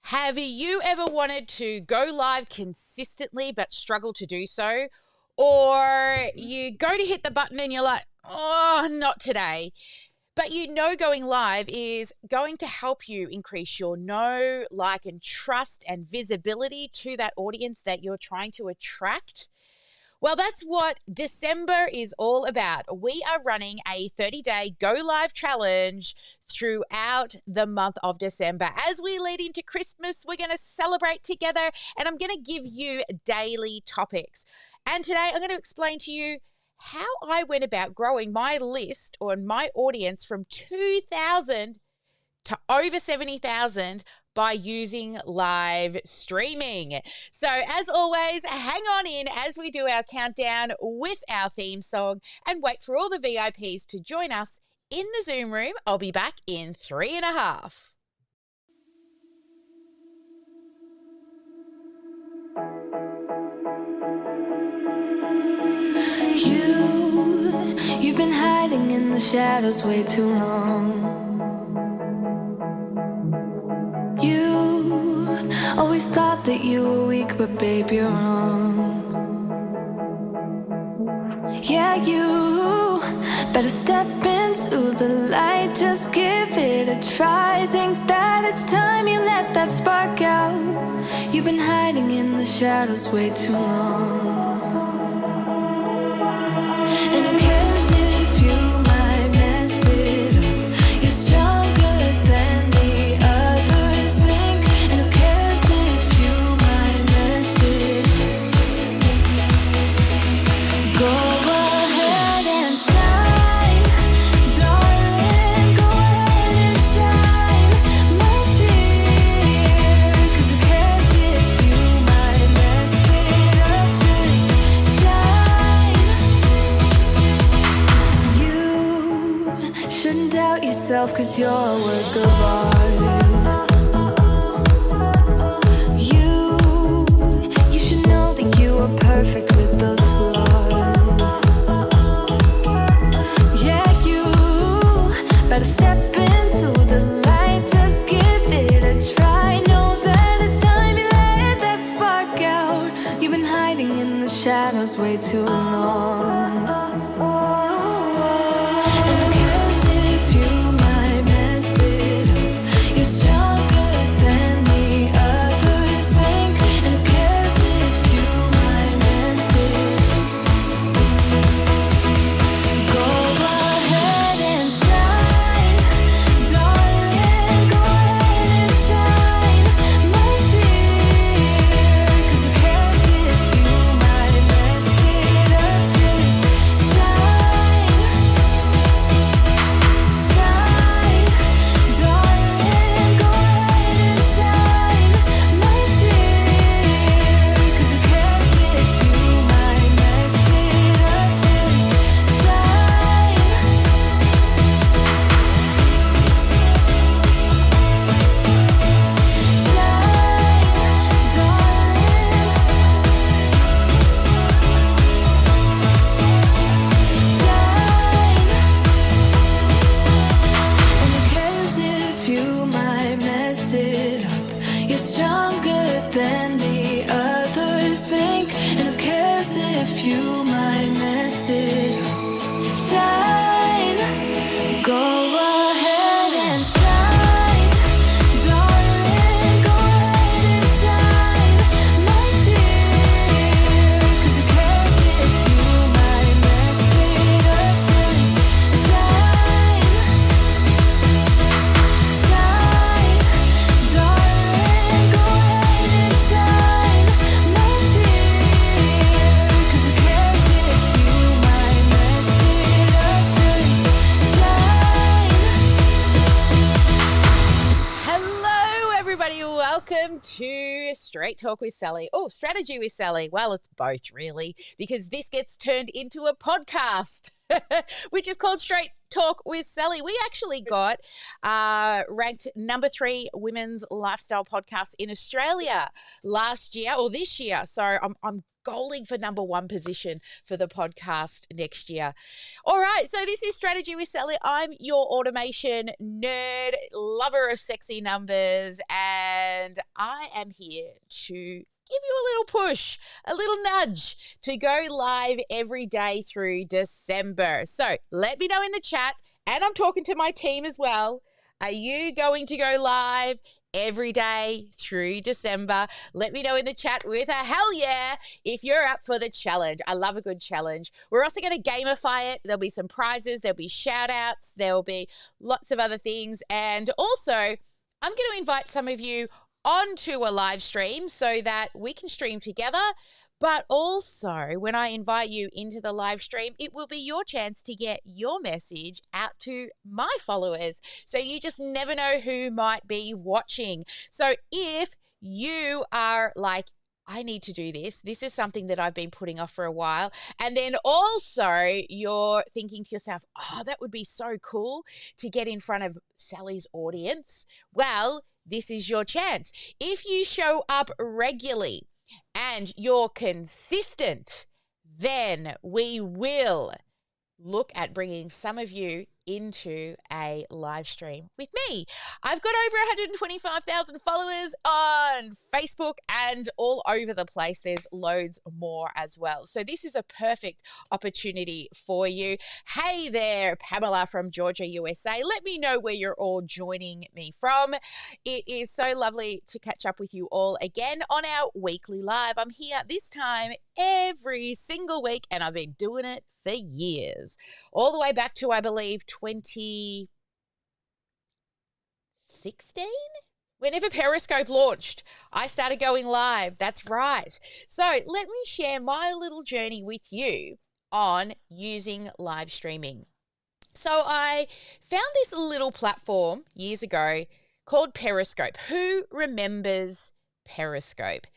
Have you ever wanted to go live consistently but struggle to do so? Or you go to hit the button and you're like, oh, not today. But you know going live is going to help you increase your know, like, and trust and visibility to that audience that you're trying to attract. Well, that's what December is all about. We are running a 30-day Go Live challenge throughout the month of December. As we lead into Christmas, we're going to celebrate together, and I'm going to give you daily topics. And today I'm going to explain to you how I went about growing my list or my audience from 2,000 to over 70,000 by using live streaming. So as always, hang on in as we do our countdown with our theme song and wait for all the VIPs to join us in the Zoom room. I'll be back in 3.5. You've been hiding in the shadows way too long. You always thought that you were weak, but babe, you're wrong. Yeah, you better step into the light, just give it a try. Think that it's time you let that spark out. You've been hiding in the shadows way too long. And who cares if you might mess it up? You're stronger than the others think. And who cares if you might mess it up? Go ahead and shine, darling. Go ahead and shine, my dear. 'Cause who cares if you might mess it up? Just shine. You shouldn't doubt yourself, 'cause you're a work of art. You should know that you are perfect with those flaws. Yeah, you better step into the light, just give it a try. Know that it's time you let that spark out. You've been hiding in the shadows way too long. And who cares if you might mess it up? You're stronger than the others think. And who cares if you might mess it up? Go ahead and shine, darling. Go ahead and shine, my dear. 'Cause who cares if you might mess it up? Just shine, shine, darling. Go ahead and shine, my dear. 'Cause who cares if you might mess it up? Just shine. Shine, darling. Shine. And who cares if you might mess it up? You're stronger than the others think. And who cares if you might mess it up? Shine. Go ahead and shine, darling. Go ahead and shine, my dear. 'Cause who cares if you might mess it up? Just shine, shine, darling. Go ahead and shine, my dear. 'Cause who cares if you might mess it up? Just shine. Hello, everybody. Welcome to Straight Talk with Sally. Oh, Strategy with Sally. Well, it's both, really, because this gets turned into a podcast, which is called Straight Talk with Sally. We actually got ranked number 3 women's lifestyle podcast in Australia last year or this year. So I'm goaling for number 1 position for the podcast next year. All right, so this is Strategy with Sally. I'm your automation nerd, lover of sexy numbers, and and I am here to give you a little push, a little nudge to go live every day through December. So let me know in the chat, and I'm talking to my team as well. Are you going to go live every day through December? Let me know in the chat with a hell yeah if you're up for the challenge. I love a good challenge. We're also going to gamify it. There'll be some prizes, there'll be shout outs, there'll be lots of other things. And also, I'm going to invite some of you onto a live stream so that we can stream together. But also, when I invite you into the live stream, it will be your chance to get your message out to my followers. So you just never know who might be watching. So if you are like, I need to do this. This is something that I've been putting off for a while. And then also you're thinking to yourself, oh, that would be so cool to get in front of Sally's audience. Well, this is your chance. If you show up regularly and you're consistent, then we will look at bringing some of you into a live stream with me. I've got over 125,000 followers on Facebook and all over the place. There's loads more as well. So this is a perfect opportunity for you. Hey there, Pamela from Georgia, USA. Let me know where you're all joining me from. It is so lovely to catch up with you all again on our weekly live. I'm here this time every single week, and I've been doing it for years, all the way back to, I believe, 2016, whenever Periscope launched. I started going live. That's right. So let me share my little journey with you on using live streaming. So I found this little platform years ago called Periscope. Who remembers Periscope?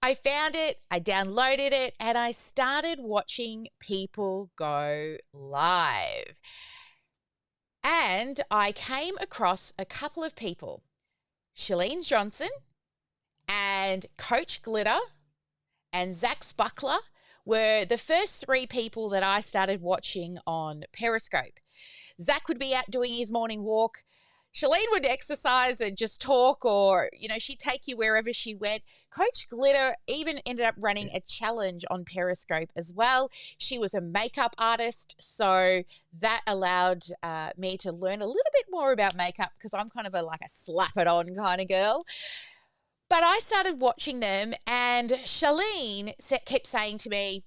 I found it, I downloaded it, and I started watching people go live. And I came across a couple of people, Shalene Johnson and Coach Glitter and Zach Spuckler were the first three people that I started watching on Periscope. Zach would be out doing his morning walk. Shalene would exercise and just talk, or, she'd take you wherever she went. Coach Glitter even ended up running a challenge on Periscope as well. She was a makeup artist, so that allowed me to learn a little bit more about makeup because I'm kind of a slap it on kind of girl. But I started watching them, and Shalene kept saying to me,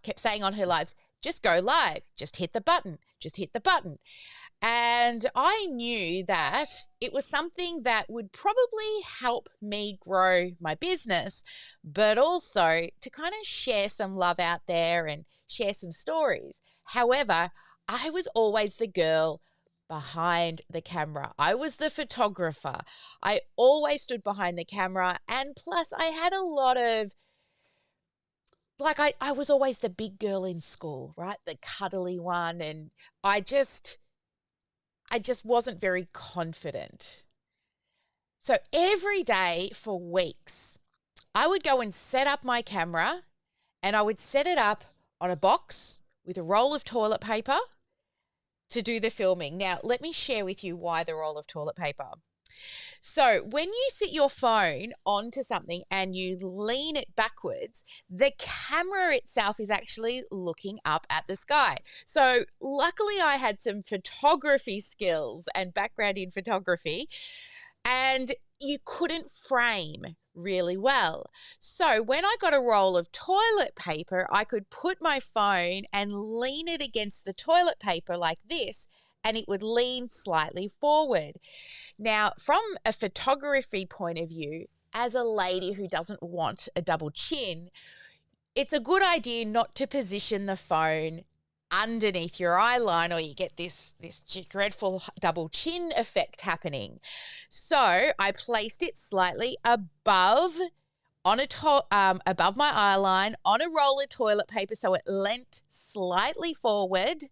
kept saying on her lives, just go live, just hit the button, just hit the button. And I knew that it was something that would probably help me grow my business, but also to kind of share some love out there and share some stories. However, I was always the girl behind the camera. I was the photographer. I always stood behind the camera. And plus, I had a lot of I was always the big girl in school, right? The cuddly one. And I just wasn't very confident. So every day for weeks, I would go and set up my camera, and I would set it up on a box with a roll of toilet paper to do the filming. Now, let me share with you why the roll of toilet paper. So when you sit your phone onto something and you lean it backwards, the camera itself is actually looking up at the sky. So luckily I had some photography skills and background in photography, and you couldn't frame really well. So when I got a roll of toilet paper, I could put my phone and lean it against the toilet paper like this, and it would lean slightly forward. Now, from a photography point of view, as a lady who doesn't want a double chin, it's a good idea not to position the phone underneath your eye line, or you get this dreadful double chin effect happening. So I placed it slightly above above my eye line on a roll of toilet paper, so it leant slightly forward.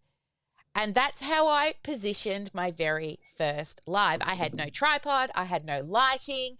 And that's how I positioned my very first live. I had no tripod. I had no lighting.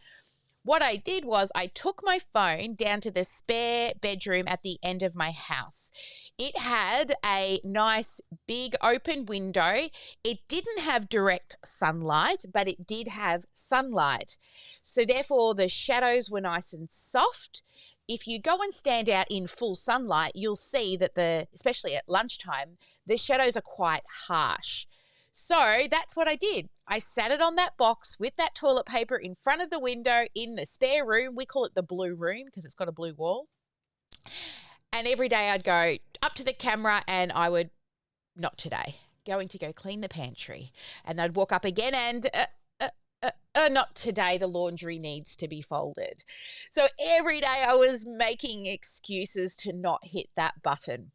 what I did was I took my phone down to the spare bedroom at the end of my house. It had a nice big open window. It didn't have direct sunlight, but it did have sunlight. So therefore the shadows were nice and soft. If you go and stand out in full sunlight, you'll see that especially at lunchtime, the shadows are quite harsh. So that's what I did. I sat it on that box with that toilet paper in front of the window in the spare room. We call it the blue room because it's got a blue wall. And every day I'd go up to the camera and I would, not today, going to go clean the pantry. And I'd walk up again and not today, the laundry needs to be folded. So every day I was making excuses to not hit that button.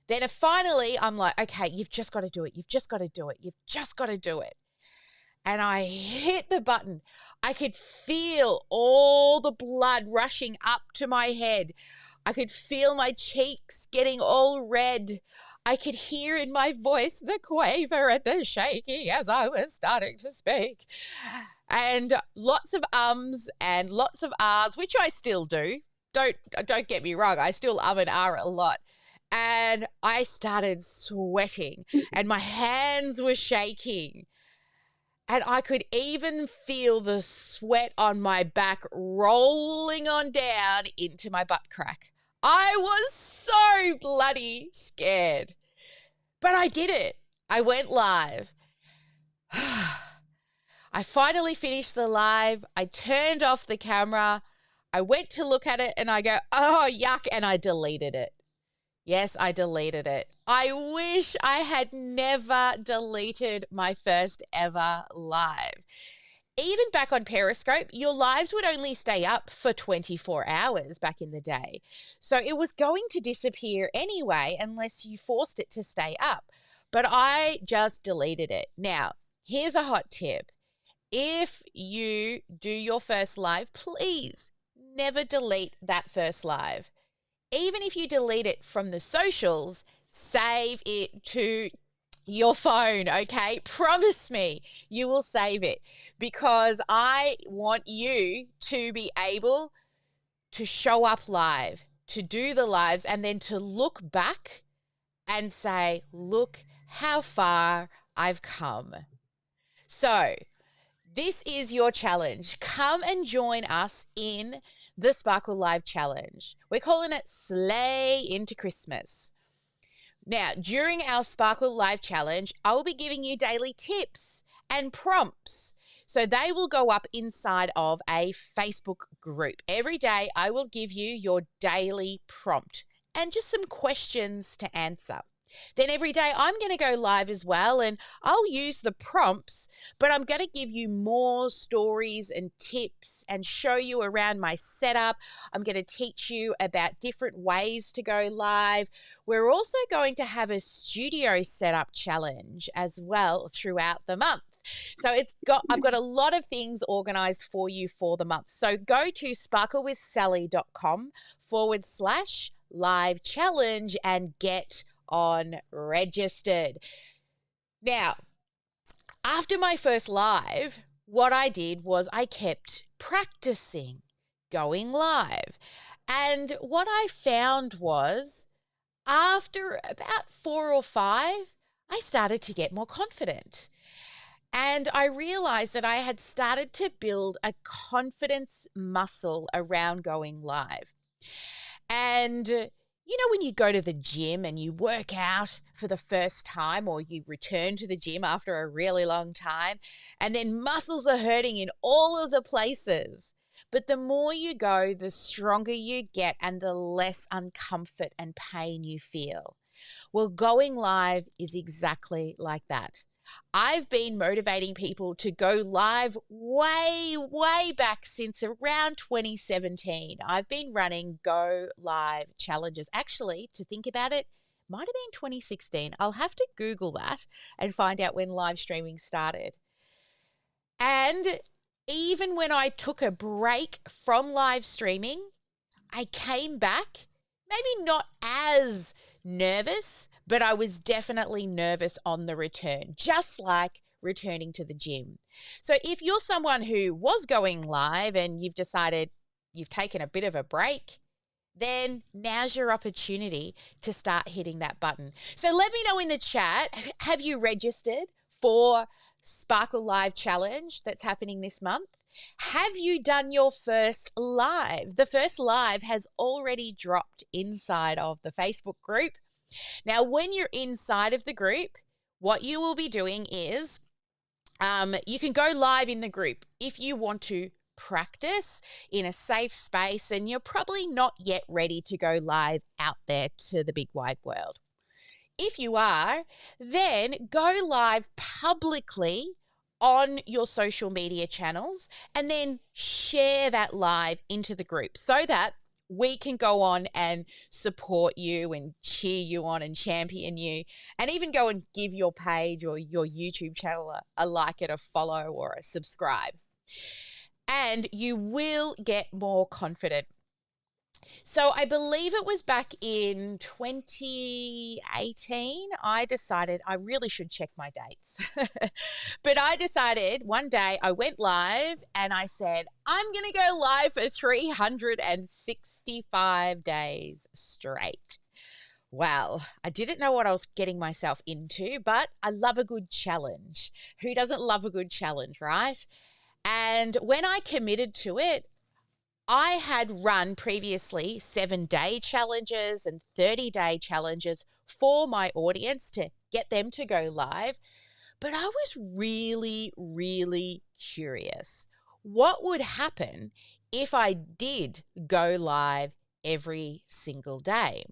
Then finally, I'm like, okay, you've just got to do it. You've just got to do it. You've just got to do it. And I hit the button. I could feel all the blood rushing up to my head. I could feel my cheeks getting all red. I could hear in my voice the quaver and the shaking as I was starting to speak. And lots of ums and lots of ahs, which I still do. Don't get me wrong. I still and ah a lot. And I started sweating and my hands were shaking. And I could even feel the sweat on my back rolling on down into my butt crack. I was so bloody scared. But I did it. I went live. I finally finished the live. I turned off the camera. I went to look at it and I go, oh, yuck, and I deleted it. Yes, I deleted it. I wish I had never deleted my first ever live. Even back on Periscope, your lives would only stay up for 24 hours back in the day. So it was going to disappear anyway unless you forced it to stay up. But I just deleted it. Now, here's a hot tip. If you do your first live, please never delete that first live. Even if you delete it from the socials, save it to your phone, okay? Promise me you will save it because I want you to be able to show up live, to do the lives, and then to look back and say, look how far I've come. So this is your challenge. Come and join us in the Sparkle Live Challenge. We're calling it Slay into Christmas. Now, during our Sparkle Live Challenge, I will be giving you daily tips and prompts. So they will go up inside of a Facebook group. Every day, I will give you your daily prompt and just some questions to answer. Then every day I'm going to go live as well and I'll use the prompts, but I'm going to give you more stories and tips and show you around my setup. I'm going to teach you about different ways to go live. We're also going to have a studio setup challenge as well throughout the month. So I've got a lot of things organized for you for the month. So go to sparklewithsally.com/live challenge and get on registered. Now, after my first live, what I did was I kept practicing going live. And what I found was after about 4 or 5, I started to get more confident. And I realized that I had started to build a confidence muscle around going live. And you know, when you go to the gym and you work out for the first time or you return to the gym after a really long time and then muscles are hurting in all of the places. But the more you go, the stronger you get and the less uncomfort and pain you feel. Well, going live is exactly like that. I've been motivating people to go live way, way back since around 2017. I've been running go live challenges. Actually, to think about it, might have been 2016. I'll have to Google that and find out when live streaming started. And even when I took a break from live streaming, I came back, maybe not as nervous, but I was definitely nervous on the return, just like returning to the gym. So if you're someone who was going live and you've decided you've taken a bit of a break, then now's your opportunity to start hitting that button. So let me know in the chat, have you registered for Sparkle Live Challenge that's happening this month? Have you done your first live? The first live has already dropped inside of the Facebook group. Now, when you're inside of the group, what you will be doing is you can go live in the group if you want to practice in a safe space and you're probably not yet ready to go live out there to the big wide world. If you are, then go live publicly on your social media channels and then share that live into the group so that we can go on and support you and cheer you on and champion you, and even go and give your page or your YouTube channel a like and a follow or a subscribe. And you will get more confident. So I believe it was back in 2018, I decided I really should check my dates. But I decided one day I went live and I said, I'm going to go live for 365 days straight. Well, I didn't know what I was getting myself into, but I love a good challenge. Who doesn't love a good challenge, right? And when I committed to it, I had run previously 7-day challenges and 30-day challenges for my audience to get them to go live. But I was really, really curious. What would happen if I did go live every single day?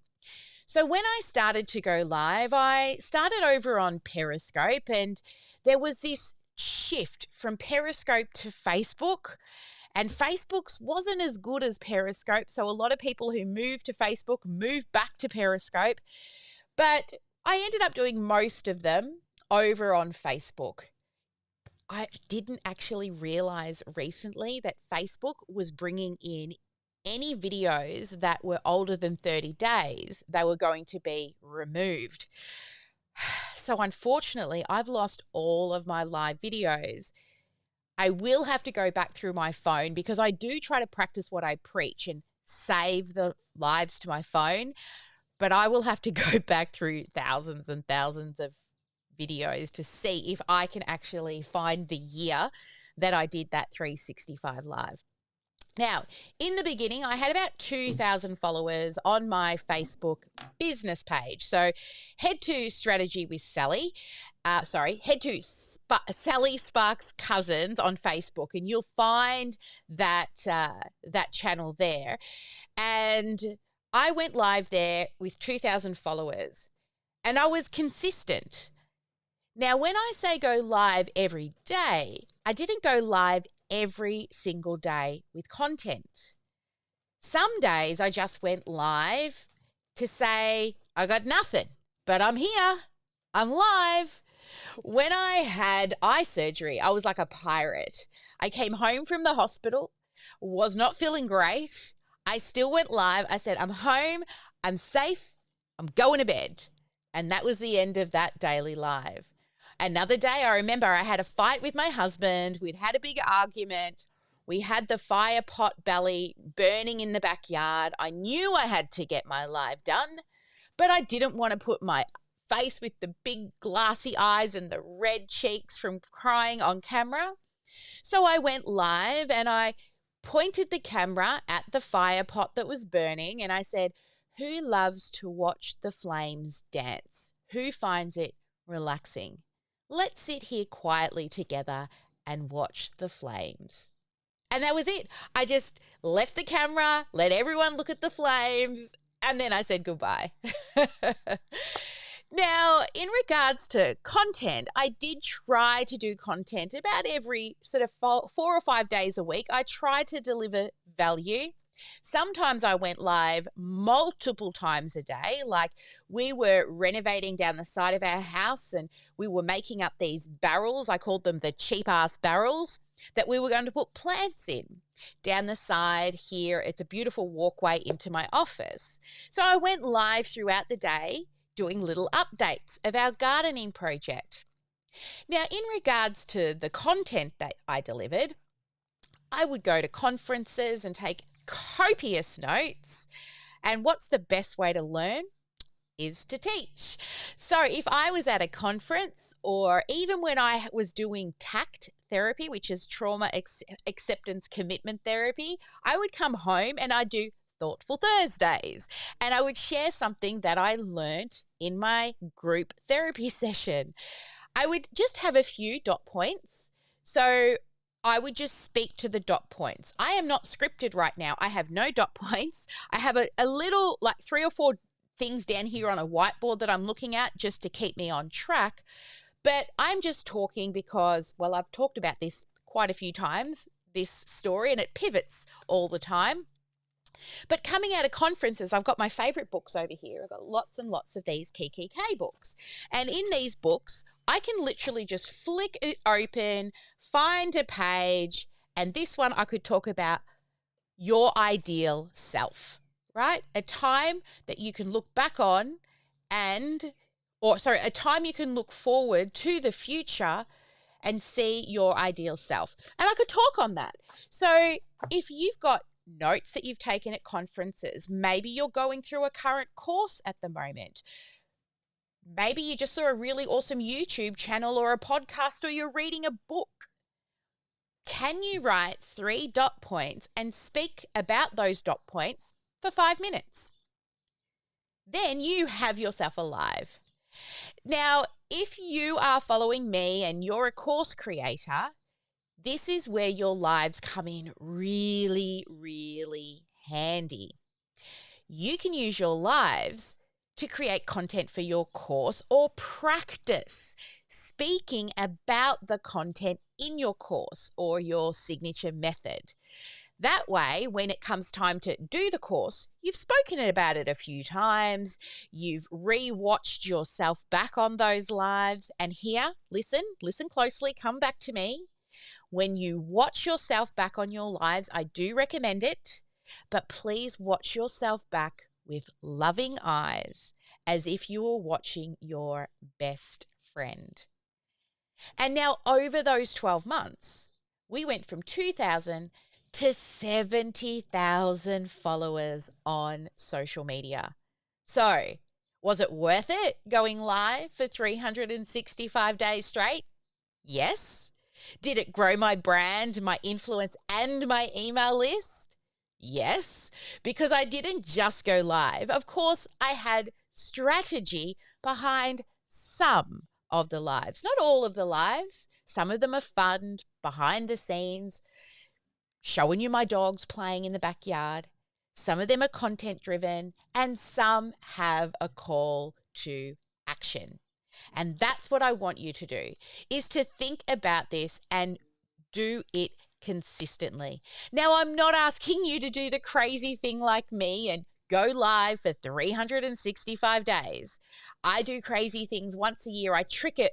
So when I started to go live, I started over on Periscope, and there was this shift from Periscope to Facebook. And Facebook's wasn't as good as Periscope, so a lot of people who moved to Facebook moved back to Periscope. But I ended up doing most of them over on Facebook. I didn't actually realize recently that Facebook was bringing in any videos that were older than 30 days, they were going to be removed. So unfortunately, I've lost all of my live videos. I will have to go back through my phone because I do try to practice what I preach and save the lives to my phone, but I will have to go back through thousands and thousands of videos to see if I can actually find the year that I did that 365 live. Now, in the beginning, I had about 2,000 followers on my Facebook business page. So head to Strategy with Sally. Head to Sally Sparks Cousins on Facebook, and you'll find that channel there. And I went live there with 2,000 followers, and I was consistent. Now, when I say go live every day, I didn't go live every single day with content. Some days I just went live to say, I got nothing, but I'm here. I'm live. When I had eye surgery, I was like a pirate. I came home from the hospital, was not feeling great. I still went live. I said, I'm home. I'm safe. I'm going to bed. And that was the end of that daily live. Another day, I remember I had a fight with my husband. We'd had a big argument. We had the fire pot belly burning in the backyard. I knew I had to get my live done, but I didn't want to put my face with the big glassy eyes and the red cheeks from crying on camera. So I went live and I pointed the camera at the fire pot that was burning and I said, who loves to watch the flames dance? Who finds it relaxing? Let's sit here quietly together and watch the flames. And that was it. I just left the camera, let everyone look at the flames, and then I said goodbye. Now, in regards to content, I did try to do content about every sort of 4 or 5 days a week. I tried to deliver value. Sometimes I went live multiple times a day, like we were renovating down the side of our house and we were making up these barrels. I called them the cheap-ass barrels that we were going to put plants in. Down the side here, it's a beautiful walkway into my office. So I went live throughout the day doing little updates of our gardening project. Now, in regards to the content that I delivered, I would go to conferences and take copious notes. And what's the best way to learn? Is to teach. So if I was at a conference, or even when I was doing TACT therapy, which is trauma acceptance commitment therapy, I would come home and I'd do Thoughtful Thursdays, and I would share something that I learnt in my group therapy session. I would just have a few dot points. So I would just speak to the dot points. I am not scripted right now. I have no dot points. I have a little, like 3 or 4 things down here on a whiteboard that I'm looking at just to keep me on track. But I'm just talking because, well, I've talked about this quite a few times, this story, and it pivots all the time. But coming out of conferences, I've got my favorite books over here. I've got lots and lots of these Kiki K books. And in these books, I can literally just flick it open, find a page, and this one I could talk about your ideal self, right? A time that you can look back on a time you can look forward to the future and see your ideal self. And I could talk on that. So if you've got notes that you've taken at conferences, maybe you're going through a current course at the moment. Maybe you just saw a really awesome YouTube channel or a podcast, or you're reading a book. Can you write 3 dot points and speak about those dot points for 5 minutes? Then you have yourself alive. Now, if you are following me and you're a course creator, this is where your lives come in really, really handy. You can use your lives to create content for your course, or practice speaking about the content in your course or your signature method. That way, when it comes time to do the course, you've spoken about it a few times, you've re-watched yourself back on those lives, and here, listen closely, come back to me. When you watch yourself back on your lives, I do recommend it, but please watch yourself back with loving eyes, as if you were watching your best friend. And now, over those 12 months, we went from 2,000 to 70,000 followers on social media. So, was it worth it going live for 365 days straight? Yes. Did it grow my brand, my influence, and my email list? Yes, because I didn't just go live. Of course, I had strategy behind some of the lives, not all of the lives. Some of them are fun, behind the scenes, showing you my dogs playing in the backyard. Some of them are content driven, and some have a call to action. And that's what I want you to do, is to think about this and do it consistently. Now, I'm not asking you to do the crazy thing like me and go live for 365 days. I do crazy things once a year. I trick it.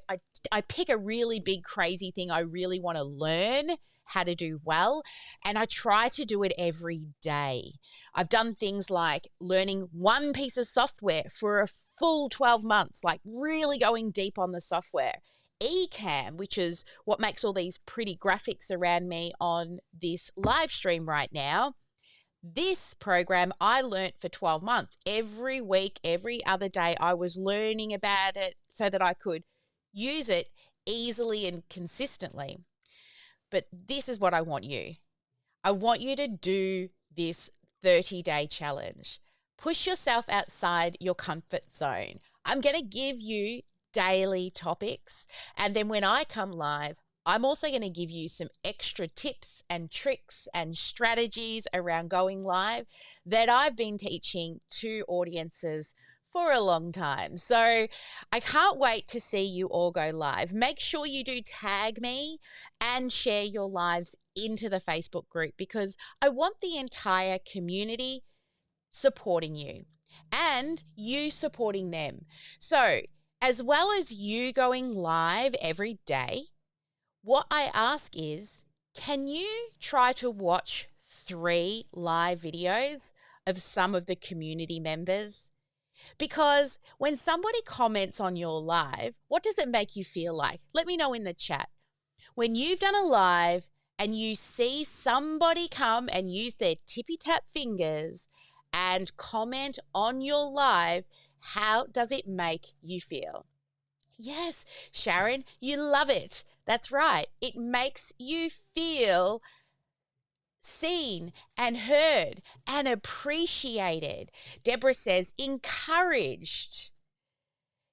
I pick a really big crazy thing I really want to learn how to do well, and I try to do it every day. I've done things like learning one piece of software for a full 12 months, like really going deep on the software. Ecamm, which is what makes all these pretty graphics around me on this live stream right now. This program I learnt for 12 months. Every week, every other day, I was learning about it so that I could use it easily and consistently. But this is what I want you. I want you to do this 30-day challenge. Push yourself outside your comfort zone. I'm going to give you daily topics, and then when I come live, I'm also going to give you some extra tips and tricks and strategies around going live that I've been teaching to audiences for a long time. So I can't wait to see you all go live. Make sure you do tag me and share your lives into the Facebook group, because I want the entire community supporting you and you supporting them. So as well as you going live every day, what I ask is, can you try to watch 3 live videos of some of the community members? Because when somebody comments on your live, what does it make you feel like? Let me know in the chat. When you've done a live and you see somebody come and use their tippy tap fingers and comment on your live, how does it make you feel? Yes, Sharon, you love it. That's right. It makes you feel seen and heard and appreciated. Deborah says encouraged.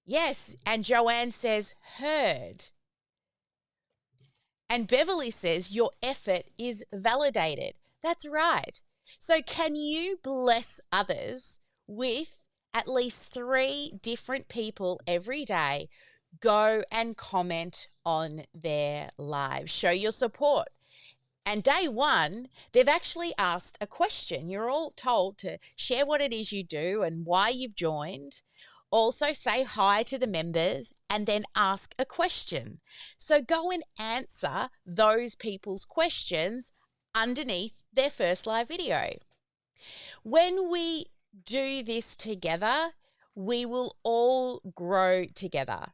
Yes, and Joanne says heard. And Beverly says your effort is validated. That's right. So can you bless others with at least 3 different people every day? Go and comment on their lives. Show your support. And day 1, they've actually asked a question. You're all told to share what it is you do and why you've joined. Also say hi to the members and then ask a question. So go and answer those people's questions underneath their first live video. When we do this together, we will all grow together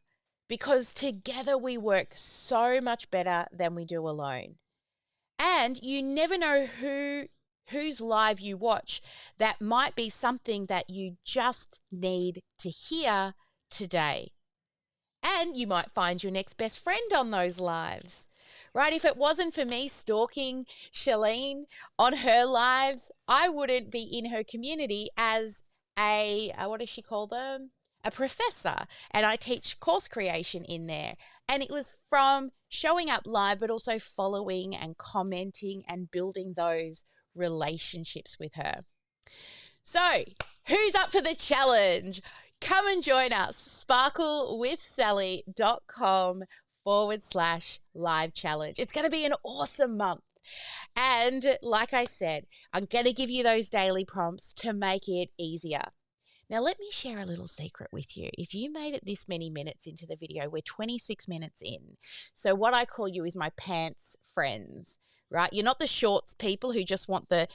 because together we work so much better than we do alone. And you never know whose live you watch. That might be something that you just need to hear today. And you might find your next best friend on those lives, right? If it wasn't for me stalking Shalene on her lives, I wouldn't be in her community as what does she call them? A professor, and I teach course creation in there. And it was from showing up live, but also following and commenting and building those relationships with her. So, who's up for the challenge? Come and join us, sparklewithsally.com/live challenge. It's going to be an awesome month. And like I said, I'm going to give you those daily prompts to make it easier. Now, let me share a little secret with you. If you made it this many minutes into the video, we're 26 minutes in. So what I call you is my pants friends, right? You're not the shorts people who just want the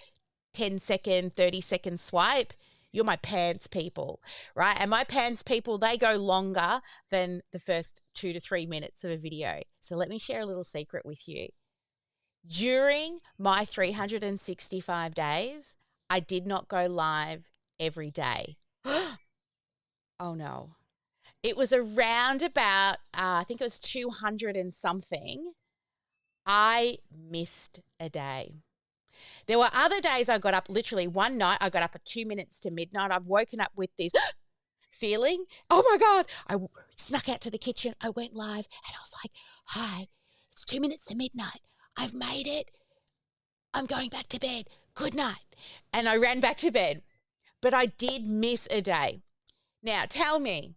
10-second, 30-second swipe. You're my pants people, right? And my pants people, they go longer than the first 2 to 3 minutes of a video. So let me share a little secret with you. During my 365 days, I did not go live every day. Oh no. It was around about, I think it was 200 and something. I missed a day. There were other days I got up, literally one night, I got up at 2 minutes to midnight. I've woken up with this feeling. Oh my God. I snuck out to the kitchen. I went live and I was like, hi, it's 2 minutes to midnight. I've made it. I'm going back to bed. Good night. And I ran back to bed. But I did miss a day. Now, tell me,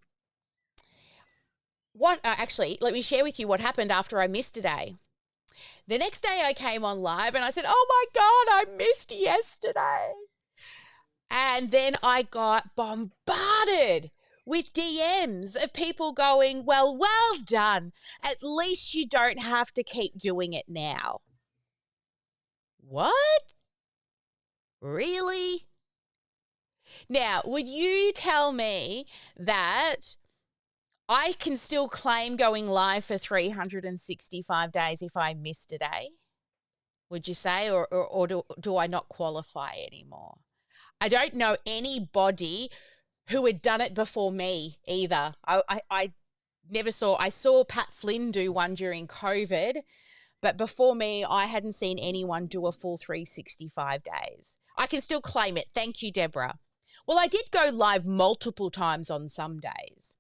actually, let me share with you what happened after I missed a day. The next day I came on live and I said, oh my God, I missed yesterday. And then I got bombarded with DMs of people going, well done. At least you don't have to keep doing it now. What? Really? Now, would you tell me that I can still claim going live for 365 days if I missed a day? Would you say, or do I not qualify anymore? I don't know anybody who had done it before me either. I never saw, I saw Pat Flynn do one during COVID, but before me, I hadn't seen anyone do a full 365 days. I can still claim it. Thank you, Deborah. Well, I did go live multiple times on some days.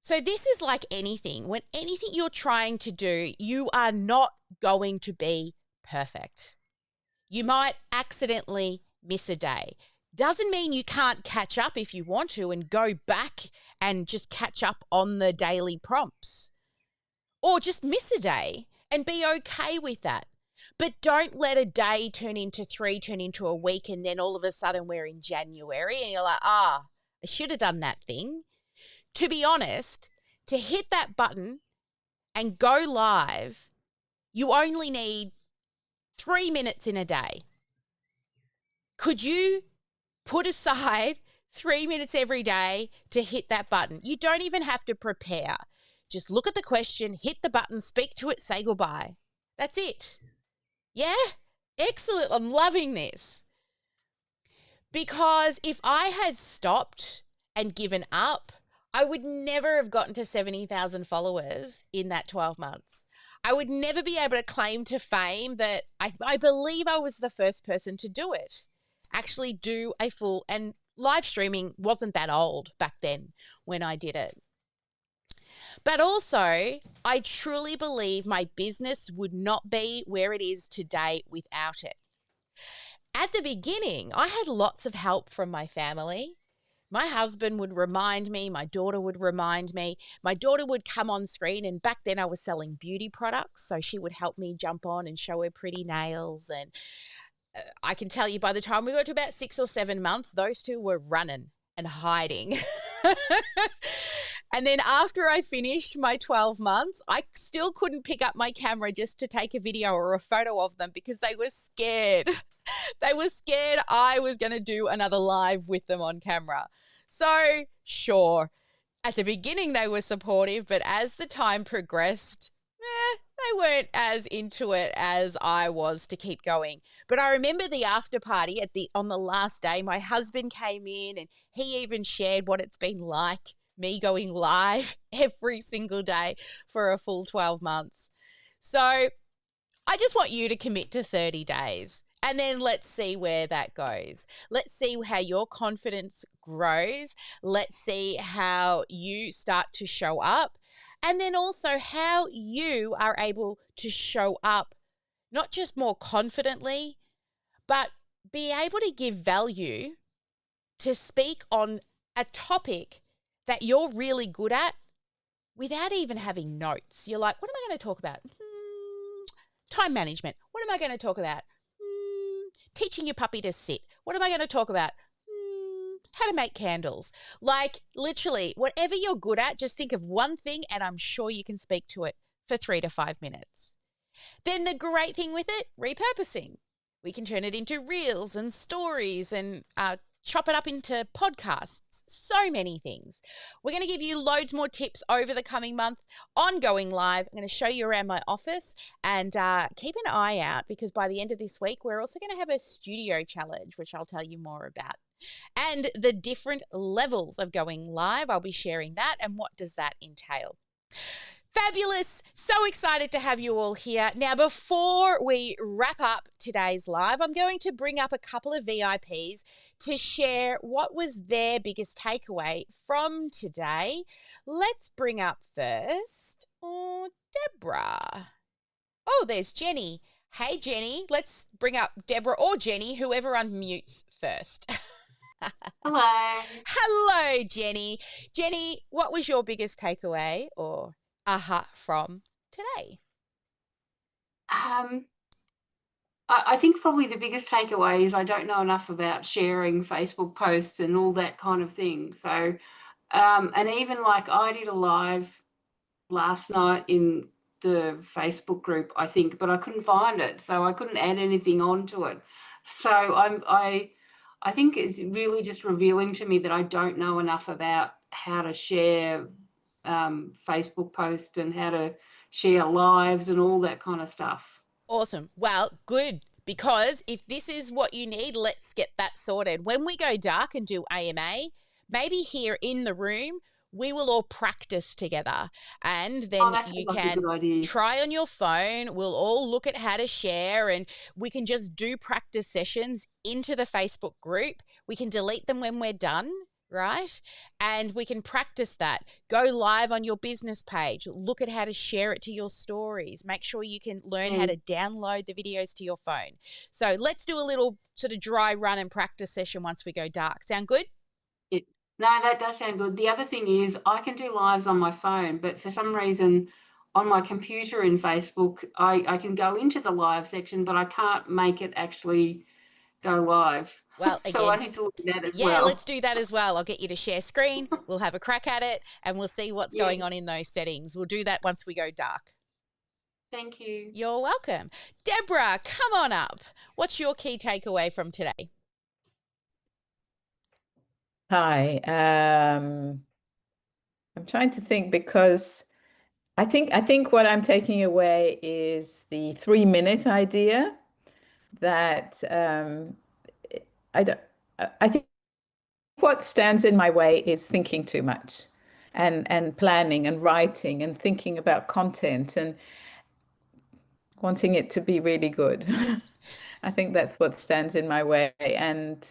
So this is like anything. When anything you're trying to do, you are not going to be perfect. You might accidentally miss a day. Doesn't mean you can't catch up if you want to and go back and just catch up on the daily prompts. Or just miss a day and be okay with that. But don't let a day turn into 3, turn into a week, and then all of a sudden we're in January and you're like, I should have done that thing. To be honest, to hit that button and go live, you only need 3 minutes in a day. Could you put aside 3 minutes every day to hit that button. You don't even have to prepare. Just look at the question, hit the button, speak to it, say goodbye. That's it. Yeah? Excellent. I'm loving this. Because if I had stopped and given up, I would never have gotten to 70,000 followers in that 12 months. I would never be able to claim to fame that I believe I was the first person to do it. Actually do a full, and live streaming wasn't that old back then when I did it. But also, I truly believe my business would not be where it is today without it. At the beginning, I had lots of help from my family. My husband would remind me, my daughter would remind me. My daughter would come on screen, and back then I was selling beauty products, so she would help me jump on and show her pretty nails. And I can tell you by the time we got to about 6 or 7 months, those two were running and hiding. And then after I finished my 12 months, I still couldn't pick up my camera just to take a video or a photo of them because they were scared. They were scared I was going to do another live with them on camera. So, sure, at the beginning they were supportive, but as the time progressed, they weren't as into it as I was to keep going. But I remember the after party on the last day, my husband came in and he even shared what it's been like, me going live every single day for a full 12 months. So I just want you to commit to 30 days. And then let's see where that goes. Let's see how your confidence grows. Let's see how you start to show up. And then also how you are able to show up, not just more confidently, but be able to give value to speak on a topic that you're really good at without even having notes. You're like, what am I going to talk about? Time management. What am I going to talk about? Teaching your puppy to sit. What am I going to talk about? How to make candles. Like literally, whatever you're good at, just think of one thing and I'm sure you can speak to it for 3 to 5 minutes. Then the great thing with it, repurposing. We can turn it into reels and stories and chop it up into podcasts, so many things. We're going to give you loads more tips over the coming month on going live. I'm going to show you around my office and keep an eye out because by the end of this week, we're also going to have a studio challenge, which I'll tell you more about. And the different levels of going live, I'll be sharing that and what does that entail. Fabulous. So excited to have you all here. Now, before we wrap up today's live, I'm going to bring up a couple of VIPs to share what was their biggest takeaway from today. Let's bring up first, Deborah. Oh, there's Jenny. Hey, Jenny. Let's bring up Deborah or Jenny, whoever unmutes first. Hello. Hello, Jenny. Jenny, what was your biggest takeaway or aha from today? I think probably the biggest takeaway is I don't know enough about sharing Facebook posts and all that kind of thing. So, and even like I did a live last night in the Facebook group, I think, but I couldn't find it, so I couldn't add anything onto it. So I think it's really just revealing to me that I don't know enough about how to share Facebook posts and how to share lives and all that kind of stuff. Awesome. Well, good. Because if this is what you need, let's get that sorted. When we go dark and do AMA, maybe here in the room, we will all practice together and then you can try on your phone. We'll all look at how to share and we can just do practice sessions into the Facebook group. We can delete them when we're done, right? And we can practice that. Go live on your business page. Look at how to share it to your stories. Make sure you can learn how to download the videos to your phone. So let's do a little sort of dry run and practice session once we go dark. Sound good? No, that does sound good. The other thing is I can do lives on my phone, but for some reason on my computer in Facebook, I can go into the live section, but I can't make it actually go live. Well, again, so I need to look at that as well. Yeah, let's do that as well. I'll get you to share screen. We'll have a crack at it and we'll see what's going on in those settings. We'll do that once we go dark. Thank you. You're welcome. Deborah, come on up. What's your key takeaway from today? Hi. I'm trying to think because I think what I'm taking away is the 3 minute idea that I don't I think what stands in my way is thinking too much and planning and writing and thinking about content and wanting it to be really good. I think that's what stands in my way. And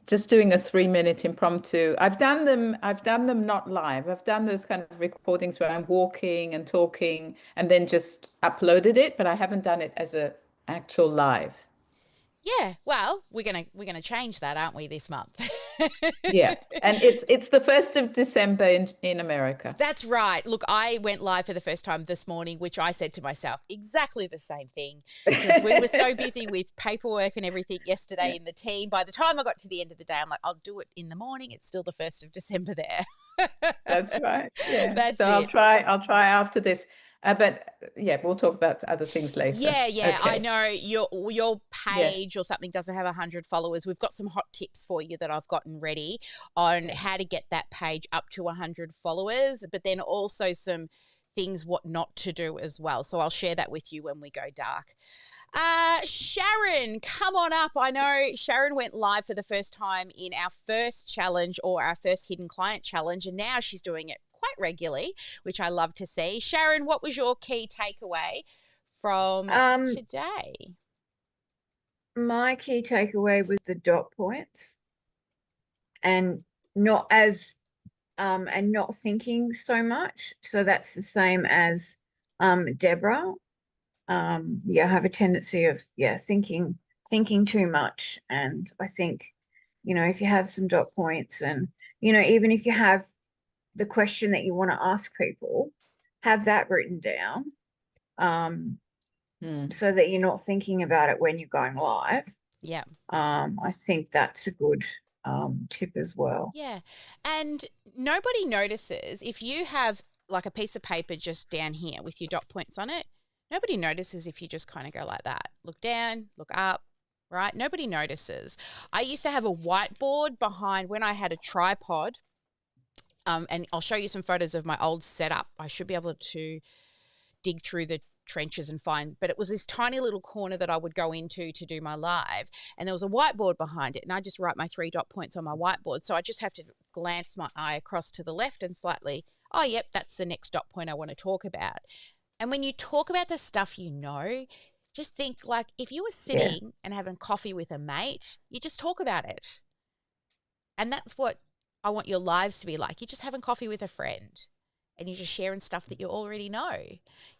just doing a 3 minute impromptu. I've done them not live. I've done those kind of recordings where I'm walking and talking and then just uploaded it, but I haven't done it as a actual live. Yeah, well, we're gonna change that, aren't we, this month? Yeah. And it's the 1st of December in America. That's right. Look, I went live for the first time this morning, which I said to myself exactly the same thing because we were so busy with paperwork and everything yesterday Yeah, in the team. By the time I got to the end of the day, I'm like, I'll do it in the morning. It's still the 1st of December there. that's right. Yeah. That's So I'll it. try I'll try after this. But yeah, we'll talk about other things later. Yeah, I Okay. know your Yeah. page or something doesn't have 100 followers. We've got some hot tips for you that I've gotten ready on how to get that page up to 100 followers, but then also some things what not to do as well. So I'll share that with you when we go dark. Sharon, come on up. I know Sharon went live for the first time in our first challenge or our first hidden client challenge, and now she's doing it quite regularly, which I love to see. Sharon, what was your key takeaway from Um, today? my key takeaway was the dot points and not as and not thinking so much. So that's the same as Deborah. Yeah, I have a tendency of thinking too much. And I think, if you have some dot points and, even if you have the question that you want to ask people, have that written down. Hmm. So that you're not thinking about it when you're going live. Yeah. I think that's a good tip as well. Yeah. And nobody notices if you have like a piece of paper just down here with your dot points on it. Nobody notices if you just kind of go like that. Look down, look up, right? Nobody notices. I used to have a whiteboard behind when I had a tripod. And I'll show you some photos of my old setup. I should be able to dig through the trenches and find, but it was this tiny little corner that I would go into to do my live, and there was a whiteboard behind it, and I just write my 3 dot points on my whiteboard, so I just have to glance my eye across to the left and slightly, oh yep, that's the next dot point I want to talk about. And when you talk about the stuff just think like if you were Yeah. sitting and having coffee with a mate, you just talk about it. And that's what I want your lives to be like. You're just having coffee with a friend and you're just sharing stuff that you already know.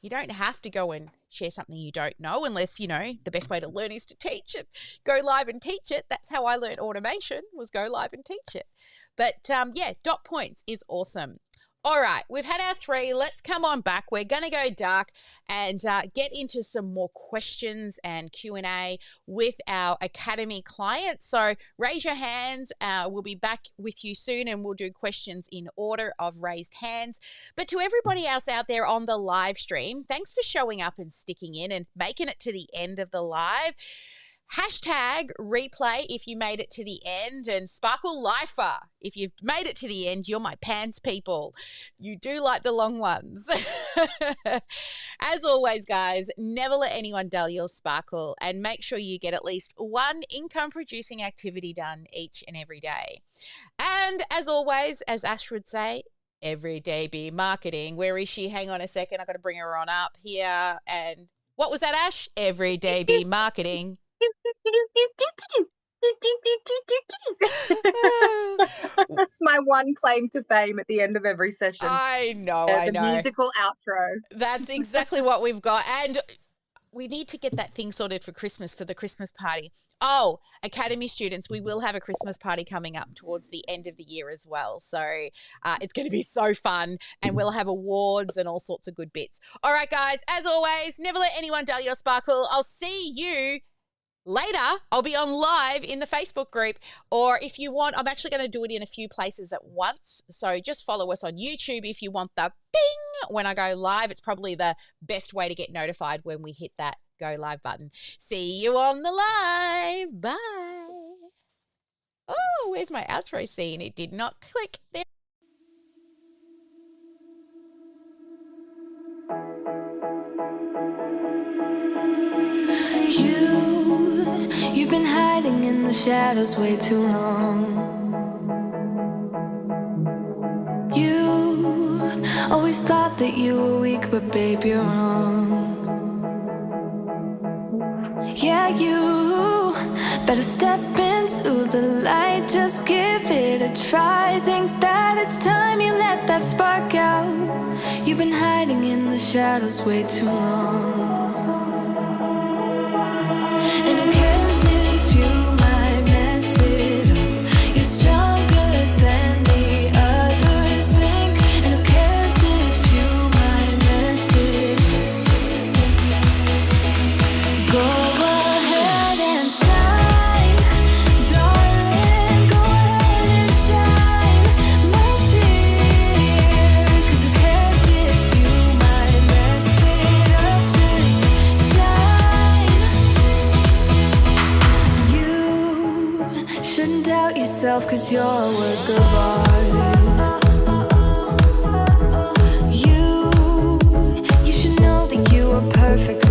You don't have to go and share something you don't know unless, the best way to learn is to teach it. Go live and teach it. That's how I learned automation, was go live and teach it. But yeah, dot points is awesome. All right, we've had our 3. Let's come on back. We're going to go dark and get into some more questions and Q&A with our Academy clients. So raise your hands. We'll be back with you soon and we'll do questions in order of raised hands. But to everybody else out there on the live stream, thanks for showing up and sticking in and making it to the end of the live. Hashtag replay if you made it to the end, and Sparkle Lifer. If you've made it to the end, you're my pants people. You do like the long ones. As always, guys, never let anyone dull your sparkle and make sure you get at least one income producing activity done each and every day. And as always, as Ash would say, every day be marketing. Where is she? Hang on a second. I've got to bring her on up here. And what was that, Ash? Every day be marketing. That's my one claim to fame at the end of every session. I know. The musical outro. That's exactly what we've got. And we need to get that thing sorted for Christmas, for the Christmas party. Oh, Academy students, we will have a Christmas party coming up towards the end of the year as well. So it's going to be so fun, and we'll have awards and all sorts of good bits. All right, guys, as always, never let anyone dull your sparkle. I'll see you later. I'll be on live in the Facebook group, or if you want, I'm actually going to do it in a few places at once. So just follow us on YouTube if you want the bing when I go live. It's probably the best way to get notified when we hit that go live button. See you on the live. Bye. Oh, where's my outro scene? It did not click. There. You've been hiding in the shadows way too long. You always thought that you were weak, but babe, you're wrong. Yeah, you better step into the light, just give it a try. Think that it's time you let that spark out. You've been hiding in the shadows way too long. And who cares if you might mess it up? You're stronger than the others think. And who cares if you might mess it up? Go ahead and shine, darling. Go ahead and shine, my dear. 'Cause who cares if you might mess it up? Just shine. You shouldn't doubt yourself, 'cause you're a work of art. You should know that you are perfect